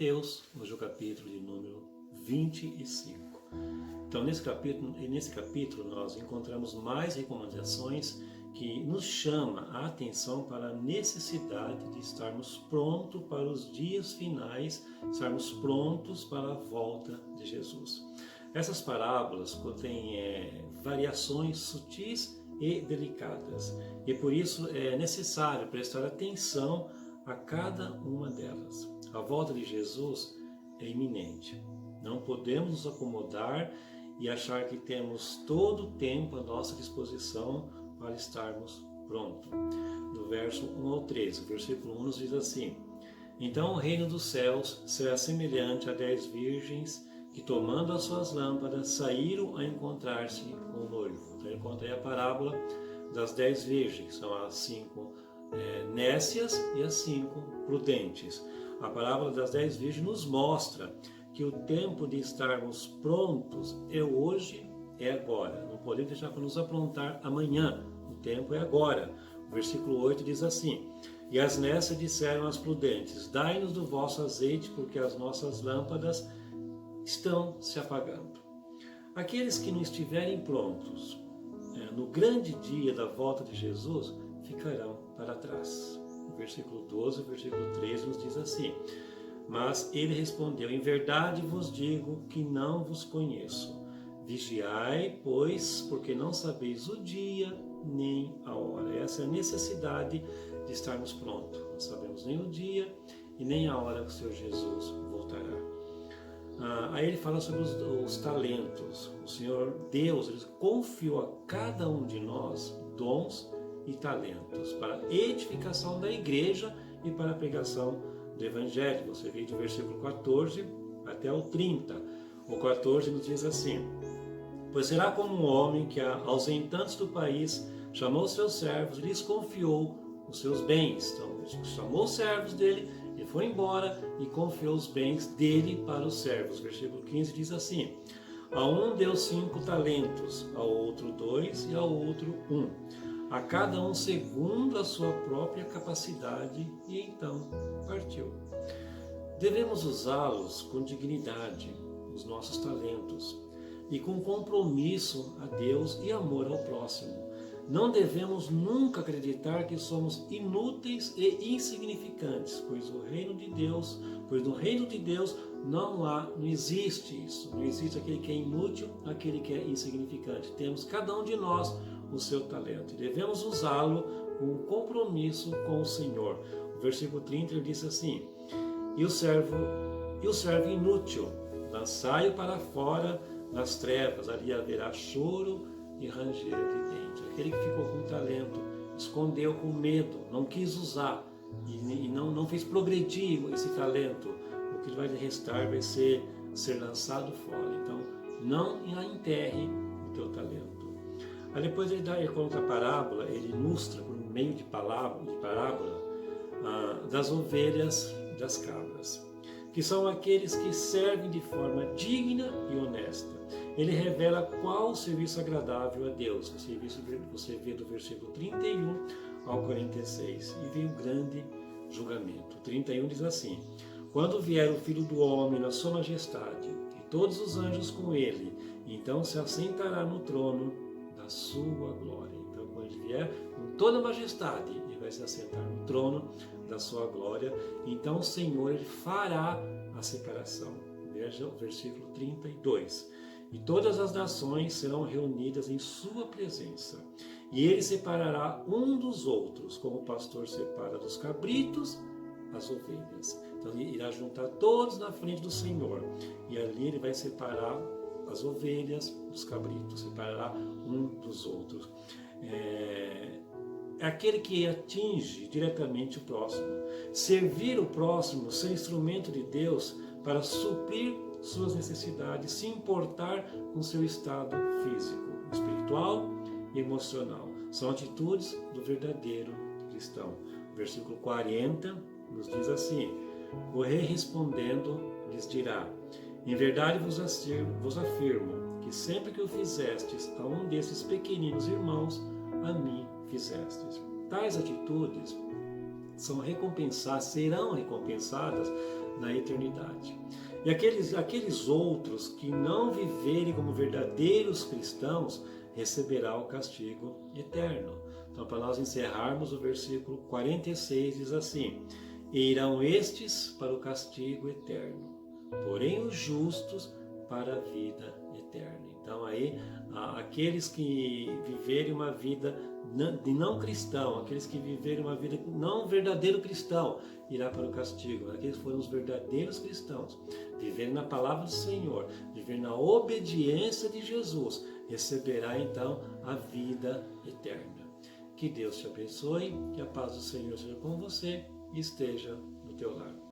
Mateus, hoje é o capítulo de número 25. Então, nesse capítulo nós encontramos mais recomendações que nos chama a atenção para a necessidade de estarmos prontos para os dias finais, estarmos prontos para a volta de Jesus. Essas parábolas contêm variações sutis e delicadas, e por isso é necessário prestar atenção a cada uma delas. A volta de Jesus é iminente. Não podemos nos acomodar e achar que temos todo o tempo à nossa disposição para estarmos prontos. Do verso 1 ao 13, o versículo 1 nos diz assim: Então o reino dos céus será semelhante a 10 virgens que, tomando as suas lâmpadas, saíram a encontrar-se com o noivo. Então ele conta aí a parábola das 10 virgens, são as 5 nécias e as 5 prudentes. A parábola das 10 virgens nos mostra que o tempo de estarmos prontos é hoje, é agora. Não podemos deixar para nos aprontar amanhã. O tempo é agora. O versículo 8 diz assim: E as nécias disseram às prudentes: Dai-nos do vosso azeite, porque as nossas lâmpadas estão se apagando. Aqueles que não estiverem prontos no grande dia da volta de Jesus ficarão para trás. O versículo 12 e o versículo 13 nos diz assim: Mas ele respondeu: Em verdade vos digo que não vos conheço. Vigiai, pois, porque não sabeis o dia nem a hora. Essa é a necessidade de estarmos prontos. Não sabemos nem o dia e nem a hora que o Senhor Jesus voltará. Aí ele fala sobre os talentos. O Senhor Deus ele confiou a cada um de nós dons e talentos para a edificação da igreja e para a pregação do Evangelho. Você vê do versículo 14 até o 30. O 14 nos diz assim: Pois será como um homem que, ausentando-se do país, chamou seus servos e lhes confiou os seus bens. Então, chamou os servos dele, e foi embora e confiou os bens dele para os servos. Versículo 15 diz assim: A um deu 5 talentos, ao outro 2 e ao outro 1. A cada um segundo a sua própria capacidade, e então partiu. Devemos usá-los com dignidade, os nossos talentos, e com compromisso a Deus e amor ao próximo. Não devemos nunca acreditar que somos inúteis e insignificantes, pois no reino de Deus não existe isso. Não existe aquele que é inútil, aquele que é insignificante. Temos cada um de nós o seu talento e devemos usá-lo com compromisso com o Senhor. O versículo 30 ele diz assim: E o servo inútil, lançai-o para fora nas trevas, ali haverá choro e ranger de dentes. Aquele que ficou com talento, escondeu com medo, não quis usar e não fez progredir esse talento, o que vai restar vai ser lançado fora. Então, não enterre o teu talento. Aí depois ele conta a parábola, ele ilustra por meio de parábola das ovelhas e das cabras, que são aqueles que servem de forma digna e honesta. Ele revela qual o serviço agradável a Deus. Você vê do versículo 31 ao 46, e vem o grande julgamento. O 31 diz assim: Quando vier o Filho do Homem na sua majestade, e todos os anjos com ele, então se assentará no trono da sua glória. Então, quando ele vier com toda a majestade, ele vai se assentar no trono da sua glória. Então o Senhor ele fará a separação. Veja o versículo 32. E todas as nações serão reunidas em sua presença. E ele separará um dos outros, como o pastor separa dos cabritos as ovelhas. Então ele irá juntar todos na frente do Senhor. E ali ele vai separar as ovelhas dos cabritos, separará um dos outros. É aquele que atinge diretamente o próximo. Servir o próximo, ser instrumento de Deus para suprir suas necessidades, se importar com seu estado físico, espiritual e emocional. São atitudes do verdadeiro cristão. O versículo 40 nos diz assim: O rei respondendo lhes dirá: Em verdade vos afirmo que sempre que o fizestes a um desses pequeninos irmãos, a mim fizestes. Tais atitudes são recompensadas, serão recompensadas na eternidade. E aqueles outros que não viverem como verdadeiros cristãos receberão o castigo eterno. Então, para nós encerrarmos, o versículo 46 diz assim: e irão estes para o castigo eterno, porém os justos para a vida eterna. Então aí, aqueles que viverem uma vida de não cristão, aqueles que viverem uma vida não verdadeiro cristão, irá para o castigo. Aqueles que foram os verdadeiros cristãos, viverem na palavra do Senhor, viverem na obediência de Jesus, receberá então a vida eterna. Que Deus te abençoe, que a paz do Senhor seja com você e esteja no teu lar.